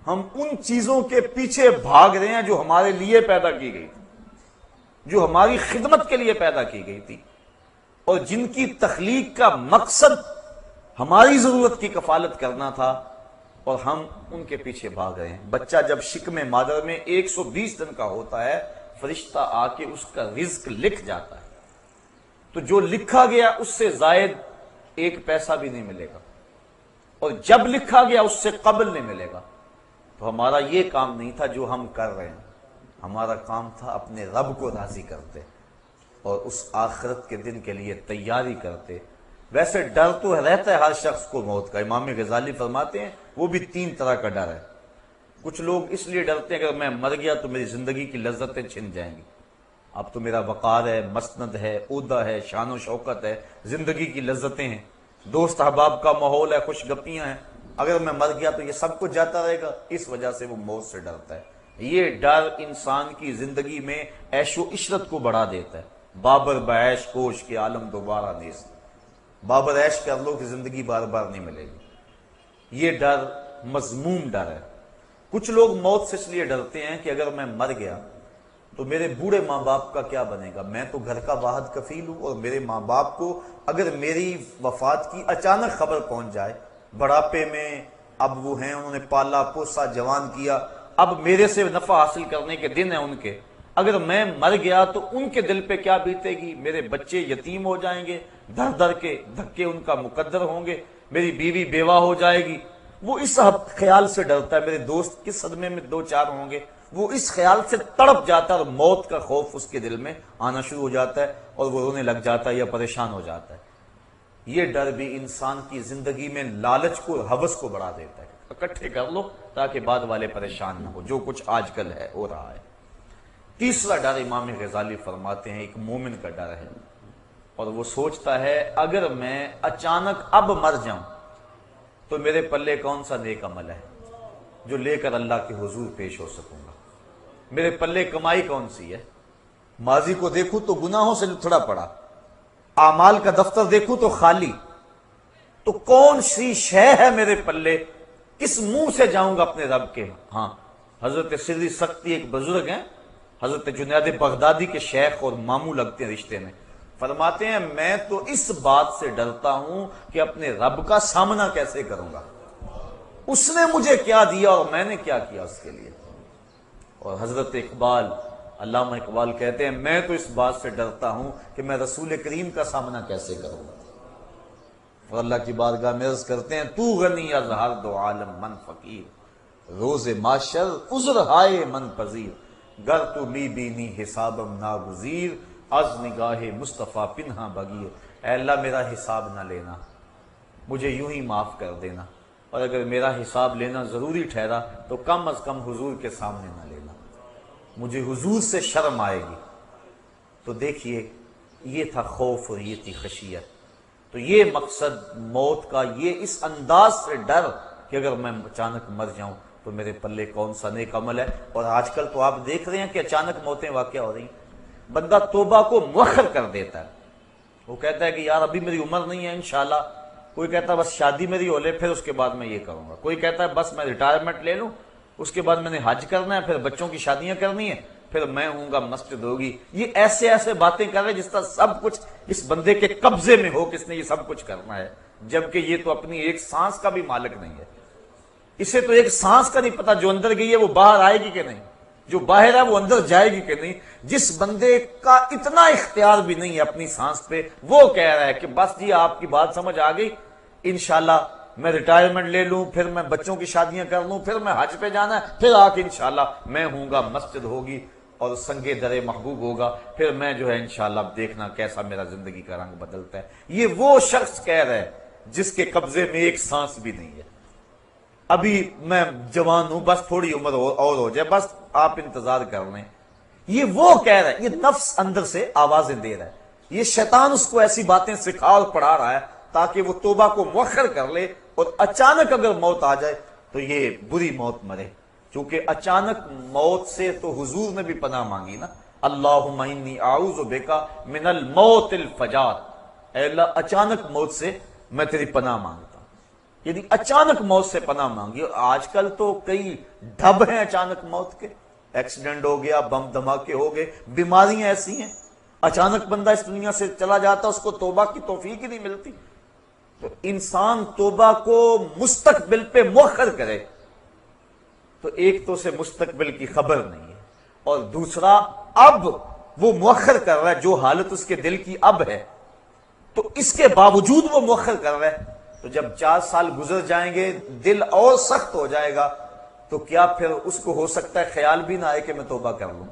ہم ان چیزوں کے پیچھے بھاگ رہے ہیں جو ہمارے لیے پیدا کی گئی تھی، جو ہماری خدمت کے لیے پیدا کی گئی تھی، اور جن کی تخلیق کا مقصد ہماری ضرورت کی کفالت کرنا تھا، اور ہم ان کے پیچھے بھاگ رہے ہیں۔ بچہ جب شکم مادر میں 120 دن کا ہوتا ہے، فرشتہ آ کے اس کا رزق لکھ جاتا ہے، تو جو لکھا گیا اس سے زائد 1 پیسہ بھی نہیں ملے گا، اور جب لکھا گیا اس سے قبل نہیں ملے گا۔ تو ہمارا یہ کام نہیں تھا جو ہم کر رہے ہیں، ہمارا کام تھا اپنے رب کو راضی کرتے اور اس آخرت کے دن کے لیے تیاری کرتے۔ ویسے ڈر تو رہتا ہے ہر شخص کو موت کا، امام غزالی فرماتے ہیں وہ بھی 3 طرح کا ڈر ہے۔ کچھ لوگ اس لیے ڈرتے ہیں کہ اگر میں مر گیا تو میری زندگی کی لذتیں چھن جائیں گی، اب تو میرا وقار ہے، مسند ہے، عہدہ ہے، شان و شوکت ہے، زندگی کی لذتیں ہیں، دوست احباب کا ماحول ہے، خوش گپیاں ہیں، اگر میں مر گیا تو یہ سب کچھ جاتا رہے گا، اس وجہ سے وہ موت سے ڈرتا ہے۔ یہ ڈر انسان کی زندگی میں عیش و عشرت کو بڑھا دیتا ہے۔ بابر بعیش کوش کے عالم دوبارہ نیست، بابر عیش کر لو کہ زندگی بار بار نہیں ملے گی۔ یہ ڈر مذموم ڈر ہے۔ کچھ لوگ موت سے اس لیے ڈرتے ہیں کہ اگر میں مر گیا تو میرے بوڑھے ماں باپ کا کیا بنے گا، میں تو گھر کا واحد کفیل ہوں، اور میرے ماں باپ کو اگر میری وفات کی اچانک خبر پہنچ جائے، بڑھاپے میں اب وہ ہیں، انہوں نے پالا پوسا جوان کیا، اب میرے سے نفع حاصل کرنے کے دن ہیں ان کے، اگر میں مر گیا تو ان کے دل پہ کیا بیتے گی، میرے بچے یتیم ہو جائیں گے، در در کے دھکے ان کا مقدر ہوں گے، میری بیوی بیوہ ہو جائے گی، وہ اس خیال سے ڈرتا ہے، میرے دوست کس صدمے میں 2-4 ہوں گے، وہ اس خیال سے تڑپ جاتا ہے، اور موت کا خوف اس کے دل میں آنا شروع ہو جاتا ہے، اور وہ رونے لگ جاتا ہے یا پریشان ہو جاتا ہے۔ یہ ڈر بھی انسان کی زندگی میں لالچ کو، ہوس کو بڑھا دیتا ہے، اکٹھے کر لو تاکہ بعد والے پریشان نہ ہو، جو کچھ آج کل ہے ہو رہا ہے۔ تیسرا ڈر امام غزالی فرماتے ہیں ایک مومن کا ڈر ہے، اور وہ سوچتا ہے اگر میں اچانک اب مر جاؤں تو میرے پلے کون سا نیک عمل ہے جو لے کر اللہ کے حضور پیش ہو سکوں گا، میرے پلے کمائی کون سی ہے۔ ماضی کو دیکھوں تو گناہوں سے لتھڑا پڑا، اعمال کا دفتر دیکھوں تو خالی، تو کون سی شے ہے میرے پلے، کس منہ سے جاؤں گا اپنے رب کے ہاں۔ حضرت سری سختی ایک بزرگ ہیں، حضرت جنید بغدادی کے شیخ اور ماموں لگتے ہیں رشتے میں، فرماتے ہیں میں تو اس بات سے ڈرتا ہوں کہ اپنے رب کا سامنا کیسے کروں گا، اس نے مجھے کیا دیا اور میں نے کیا کیا اس کے لیے۔ اور حضرت اقبال، علامہ اقبال کہتے ہیں میں تو اس بات سے ڈرتا ہوں کہ میں رسول کریم کا سامنا کیسے کروں گا، اور اللہ کی بارگاہ میں عرض کرتے ہیں تو غنی از ہر دو عالم من فقیر، روز معاشر عذر ہائے من پذیر، گر تو می بینی حسابم ناگزیر، از نگاہ مصطفیٰ پنہا بگیر۔ اے اللہ میرا حساب نہ لینا، مجھے یوں ہی معاف کر دینا، اور اگر میرا حساب لینا ضروری ٹھہرا تو کم از کم حضور کے سامنے نہ لینا، مجھے حضور سے شرم آئے گی۔ تو دیکھیے یہ تھا خوف اور یہ تھی خشیت۔ تو یہ مقصد موت کا، یہ اس انداز سے ڈر کہ اگر میں اچانک مر جاؤں تو میرے پلے کون سا نیک عمل ہے۔ اور آج کل تو آپ دیکھ رہے ہیں کہ اچانک موتیں واقع ہو رہی ہیں، بندہ توبہ کو مؤخر کر دیتا ہے، وہ کہتا ہے کہ یار ابھی میری عمر نہیں ہے انشاءاللہ، کوئی کہتا ہے بس شادی میری ہو لے پھر اس کے بعد میں یہ کروں گا، کوئی کہتا ہے بس میں ریٹائرمنٹ لے لوں اس کے بعد میں نے حج کرنا ہے، پھر بچوں کی شادیاں کرنی ہیں، پھر میں ہوں گا مسجد ہوگی۔ یہ ایسے ایسے باتیں کر رہے جس طرح سب کچھ اس بندے کے قبضے میں ہو، کس نے یہ سب کچھ کرنا ہے، جبکہ یہ تو اپنی ایک سانس کا بھی مالک نہیں ہے، اسے تو ایک سانس کا نہیں پتا جو اندر گئی ہے وہ باہر آئے گی کہ نہیں، جو باہر ہے وہ اندر جائے گی کہ نہیں۔ جس بندے کا اتنا اختیار بھی نہیں ہے اپنی سانس پہ، وہ کہہ رہا ہے کہ بس جی آپ کی بات سمجھ آ گئی، انشاءاللہ میں ریٹائرمنٹ لے لوں، پھر میں بچوں کی شادیاں کر لوں، پھر میں حج پہ جانا ہے، پھر آ کے انشاءاللہ میں ہوں گا، مسجد ہوگی اور سنگے درے محبوب ہوگا، پھر میں جو ہے انشاءاللہ دیکھنا کیسا میرا زندگی کا رنگ بدلتا ہے۔ یہ وہ شخص کہہ رہا ہے جس کے قبضے میں ایک سانس بھی نہیں ہے، ابھی میں جوان ہوں، بس تھوڑی عمر اور ہو جائے، بس آپ انتظار کر لیں۔ یہ وہ کہہ رہا ہے، یہ نفس اندر سے آوازیں دے رہا ہے، یہ شیطان اس کو ایسی باتیں سکھا اور پڑھا رہا ہے تاکہ وہ توبہ کو مؤخر کر لے، اور اچانک اگر موت آ جائے تو یہ بری موت مرے۔ چونکہ اچانک موت سے تو حضور نے بھی پناہ مانگی نا، اللہم انی اعوذ بک من الموت الفجاۃ، اے اللہ اچانک موت سے میں تیری پناہ مانگتا ہوں۔ یعنی اچانک موت سے پناہ مانگی. آج کل تو کئی ڈھب ہیں اچانک موت کے، ایکسیڈنٹ ہو گیا، بم دھماکے ہو گئے، بیماریاں ایسی ہیں، اچانک بندہ اس دنیا سے چلا جاتا، اس کو توبہ کی توفیق ہی نہیں ملتی. تو انسان توبہ کو مستقبل پہ مؤخر کرے تو ایک تو اسے مستقبل کی خبر نہیں ہے، اور دوسرا اب وہ مؤخر کر رہا ہے جو حالت اس کے دل کی اب ہے، تو اس کے باوجود وہ مؤخر کر رہا ہے. تو جب 4 سال گزر جائیں گے دل اور سخت ہو جائے گا، تو کیا پھر اس کو ہو سکتا ہے خیال بھی نہ آئے کہ میں توبہ کر لوں.